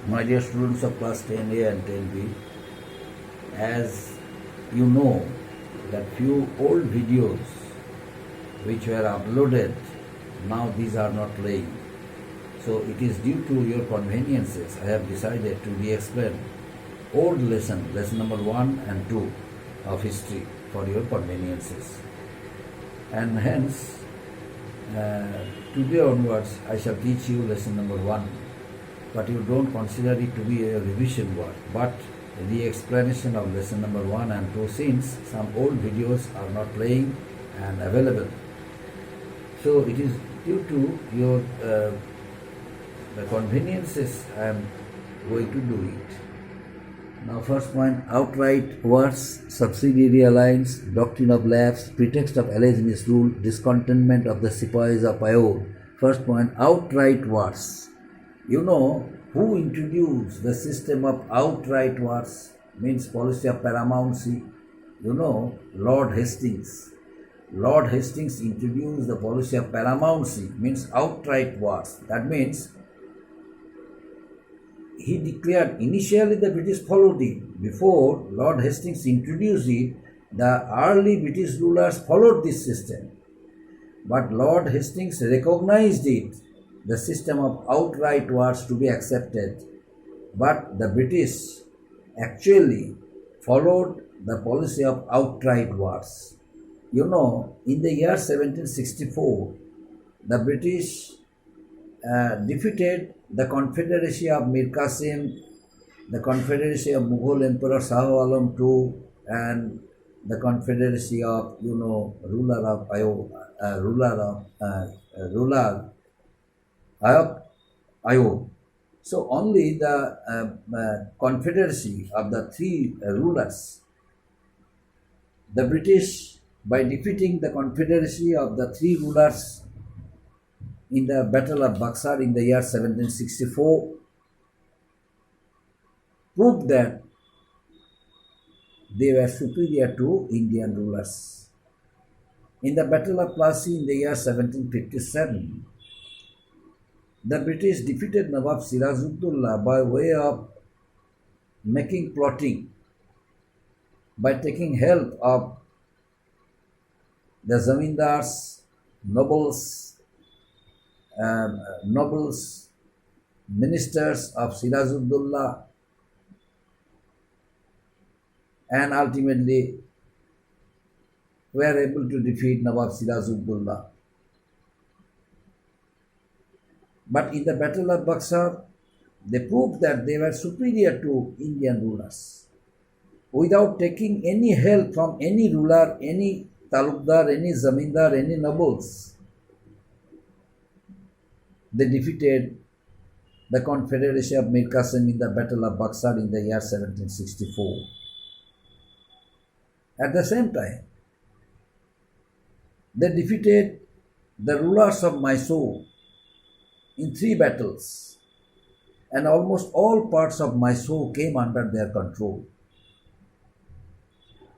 My dear students of class 10A and 10B, as you know that few old videos which were uploaded, now these are not playing. So it is due to your conveniences I have decided to re-explain old lesson number 1 and 2 of history for your conveniences. And hence, today onwards I shall teach you lesson number 1, but you don't consider it to be a revision work, but the explanation of lesson number 1 and 2, since some old videos are not playing and available. So it is due to your the conveniences I am going to do it. Now first point, outright wars, subsidiary alliance, doctrine of lapse, pretext of alleged misrule, discontentment of the Sipahis of Payore. First point, outright wars. You know who introduced the system of outright wars, means policy of paramountcy? You know, Lord Hastings. Lord Hastings introduced the policy of paramountcy, means outright wars. That means he declared, initially the British followed it. Before Lord Hastings introduced it, the early British rulers followed this system. But Lord Hastings recognized it, the system of outright wars, to be accepted. But the British actually followed the policy of outright wars. You know, in the year 1764, the British defeated the Confederacy of Mir Qasim, the Confederacy of Mughal Emperor Shah Alam II, and the Confederacy of, ruler of Ayub. So only the Confederacy of the three rulers, the British, by defeating the Confederacy of the three rulers in the Battle of Buxar in the year 1764, proved that they were superior to Indian rulers. In the Battle of Plassey in the year 1757, the British defeated Nawab Sirajuddaulah by way of making plotting, by taking help of the zamindars, nobles, ministers of Sirajuddaulah, and ultimately were able to defeat Nawab Sirajuddaulah. But in the Battle of Buxar, they proved that they were superior to Indian rulers without taking any help from any ruler, any talukdar, any zamindar, any nobles. They defeated the Confederacy of Mir Qasim in the Battle of Buxar in the year 1764. At the same time, they defeated the rulers of Mysore in 3 battles, and almost all parts of Mysore came under their control.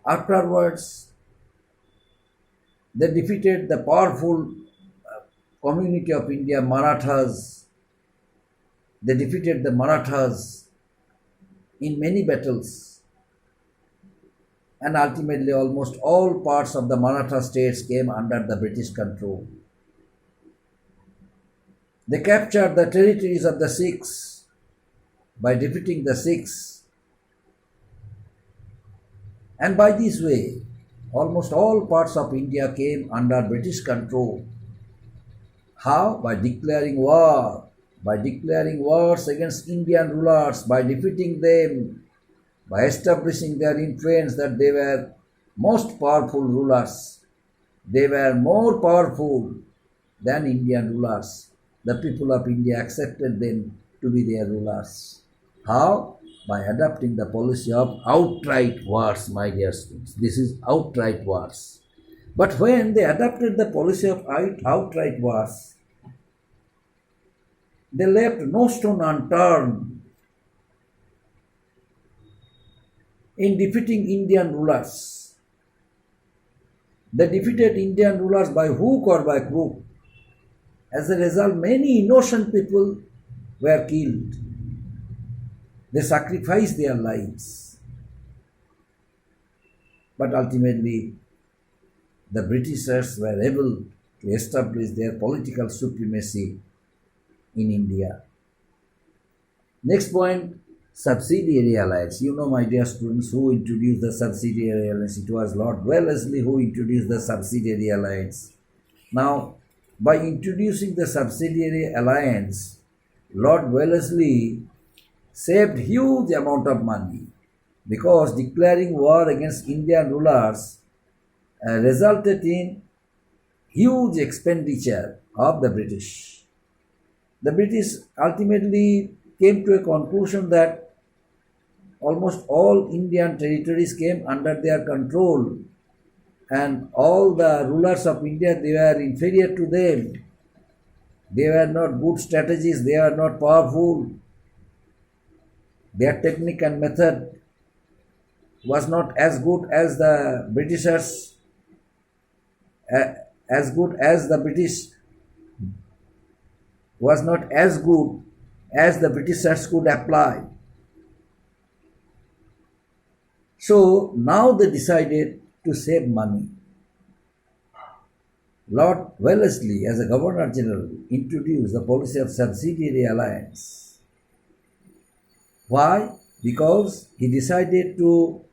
Afterwards, they defeated the powerful community of India, Marathas. They defeated the Marathas in many battles, and ultimately almost all parts of the Maratha states came under the British control. They captured the territories of the Sikhs by defeating the Sikhs, and by this way almost all parts of India came under British control. How? By declaring war, by declaring wars against Indian rulers, by defeating them, by establishing their influence that they were most powerful rulers. They were more powerful than Indian rulers. The people of India accepted them to be their rulers. How? By adopting the policy of outright wars, my dear students. This is outright wars. But when they adopted the policy of outright wars, they left no stone unturned in defeating Indian rulers. They defeated Indian rulers by hook or by crook. As a result, many innocent people were killed. They sacrificed their lives. But ultimately, the Britishers were able to establish their political supremacy in India. Next point, subsidiary alliance. You know, my dear students, who introduced the subsidiary alliance? It was Lord Wellesley who introduced the subsidiary alliance. Now, by introducing the subsidiary alliance, Lord Wellesley saved huge amount of money, because declaring war against Indian rulers resulted in huge expenditure of the British. The British ultimately came to a conclusion that almost all Indian territories came under their control, and all the rulers of India, they were inferior to them. They were not good strategists, they were not powerful. Their technique and method was not as good as the Britishers, as good as the British was not as good as the Britishers could apply. So now they decided to save money. Lord Wellesley, as a Governor General, introduced the policy of subsidiary alliance. Why? Because he decided to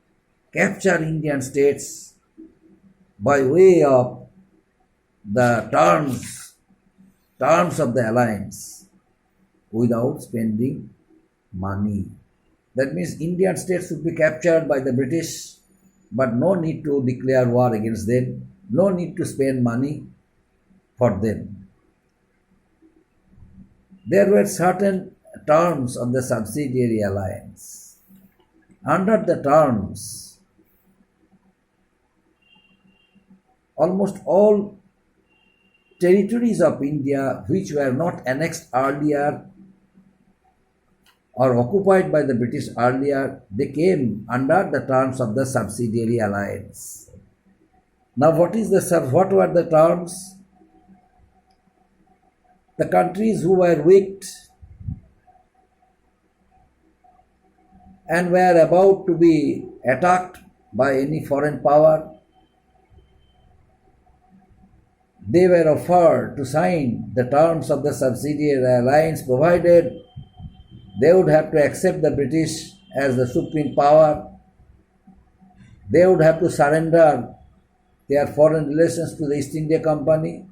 capture Indian states by way of the terms of the alliance without spending money. That means Indian states would be captured by the British, but no need to declare war against them, no need to spend money for them. There were certain terms of the subsidiary alliance. Under the terms, almost all territories of India which were not annexed earlier or occupied by the British earlier, they came under the terms of the subsidiary alliance. Now what were the terms? The countries who were weak and were about to be attacked by any foreign power, they were offered to sign the terms of the subsidiary alliance, provided they would have to accept the British as the supreme power. They would have to surrender their foreign relations to the East India Company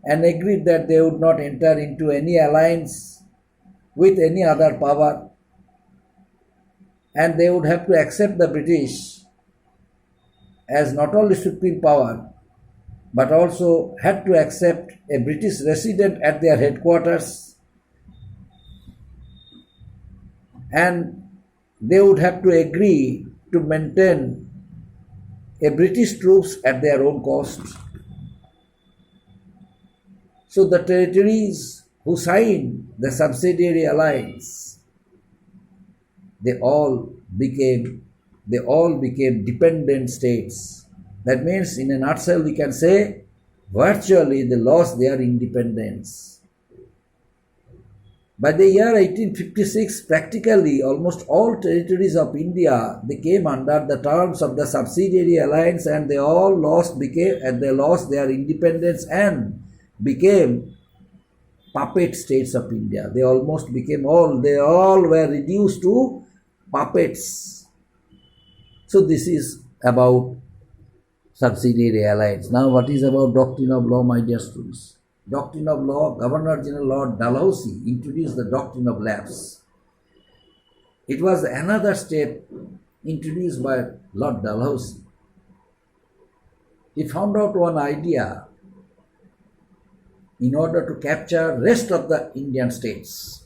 and agreed that they would not enter into any alliance with any other power, and they would have to accept the British as not only supreme power but also had to accept a British resident at their headquarters, and they would have to agree to maintain a British troops at their own cost. So the territories who signed the subsidiary alliance, they all became dependent states. That means, in a nutshell, we can say virtually they lost their independence. By the year 1856, practically almost all territories of India, they came under the terms of the subsidiary alliance, and they all lost their independence and became puppet states of India. They all were reduced to puppets. So this is about subsidiary alliance. Now what is about doctrine of law, my dear students? Doctrine of law, Governor General Lord Dalhousie introduced the doctrine of lapse. It was another step introduced by Lord Dalhousie. He found out one idea in order to capture rest of the Indian states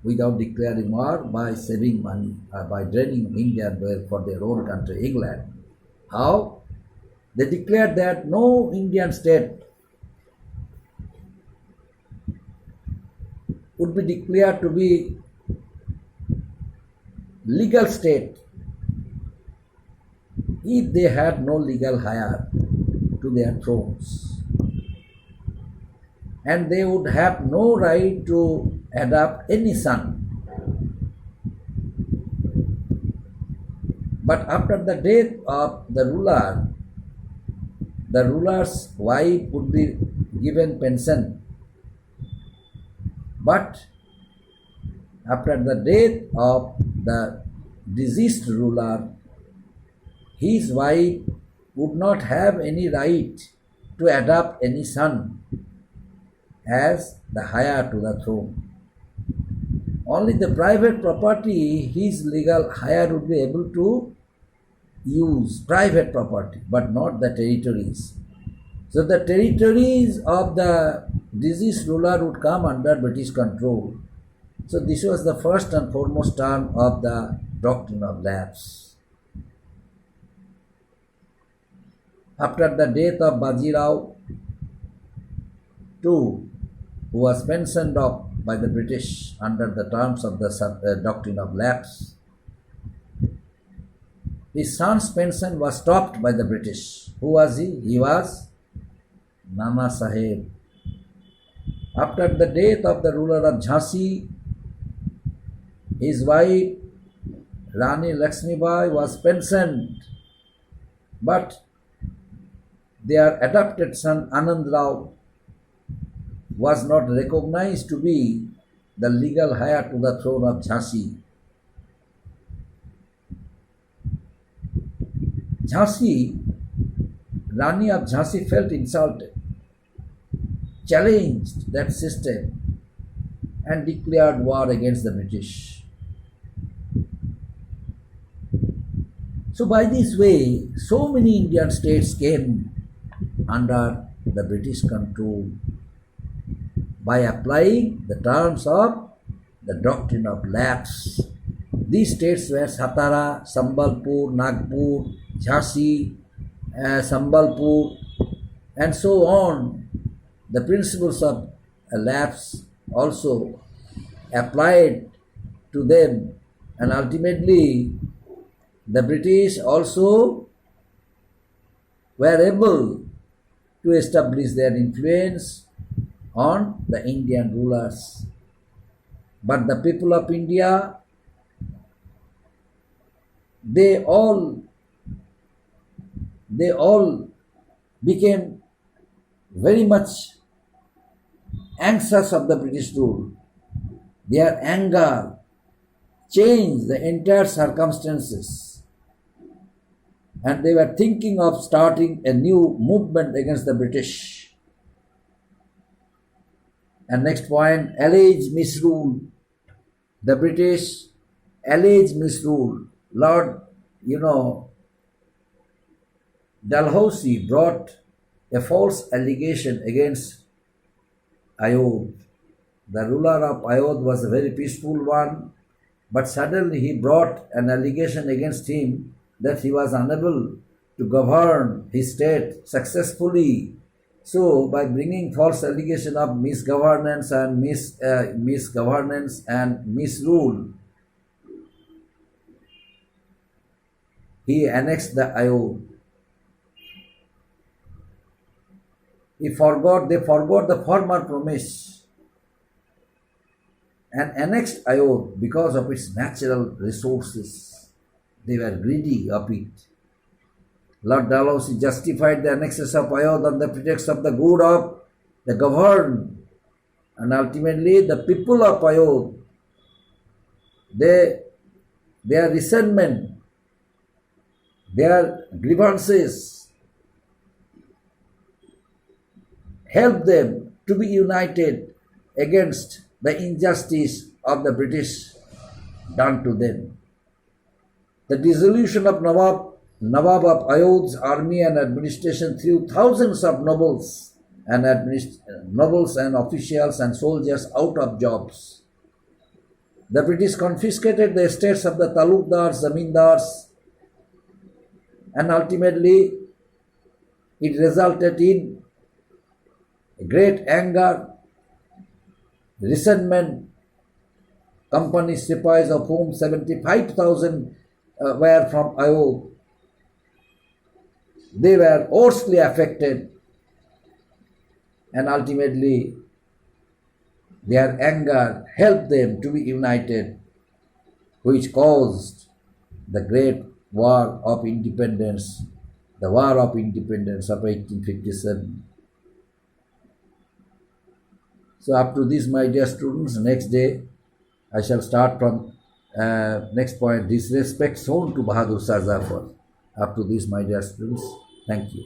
without declaring war, by saving money, by draining Indian wealth for their own country, England. How? They declared that no Indian state would be declared to be legal state if they had no legal heir to their thrones, and they would have no right to adopt any son. But after the death of the ruler's wife would be given pension. But after the death of the deceased ruler, his wife would not have any right to adopt any son as the heir to the throne. Only the private property, his legal heir would be able to use private property, but not the territories. So the territories of the deceased ruler would come under British control. So this was the first and foremost term of the doctrine of lapse. After the death of Bajirao II, who was pensioned off by the British under the terms of the doctrine of lapse, his son's pension was stopped by the British. Who was he? He was Nana Saheb. After the death of the ruler of Jhansi, his wife Rani Lakshmibai was pensioned, but their adopted son Anand Rao was not recognized to be the legal heir to the throne of Jhansi. Rani of Jhansi felt insulted, challenged that system and declared war against the British. So by this way, so many Indian states came under the British control by applying the terms of the doctrine of lapse. These states were Satara, Sambalpur, Nagpur, Jhansi, Sambalpur, and so on. The principles of lapse also applied to them, and ultimately the British also were able to establish their influence on the Indian rulers. But the people of India, they all became very much anxious of the British rule. Their anger changed the entire circumstances, and they were thinking of starting a new movement against the British. And next point, alleged misrule. The British alleged misrule. Lord, Dalhousie brought a false allegation against Ayodh. The ruler of Ayodh was a very peaceful one, but suddenly he brought an allegation against him that he was unable to govern his state successfully. So, by bringing false allegation of misgovernance and misrule, he annexed the Ayodh. They forgot the former promise and annexed Ayodh because of its natural resources. They were greedy of it. Lord Dalhousie justified the annexes of Ayodh on the pretext of the good of the governed, and ultimately the people of Ayodh, their resentment, their grievances helped them to be united against the injustice of the British done to them. The dissolution of Nawab of Ayodh's army and administration threw thousands of nobles and officials and soldiers out of jobs. The British confiscated the estates of the talukdars, zamindars, and ultimately it resulted in great anger, resentment. Company sepoys, of whom 75,000 were from Ayodh, they were worstly affected, and ultimately their anger helped them to be united, which caused the great war of independence, the war of independence of 1857. So up to this, my dear students, next day I shall start from next point, disrespect shown to Bahadur Shah Zafar. Up to this, my dear students, thank you.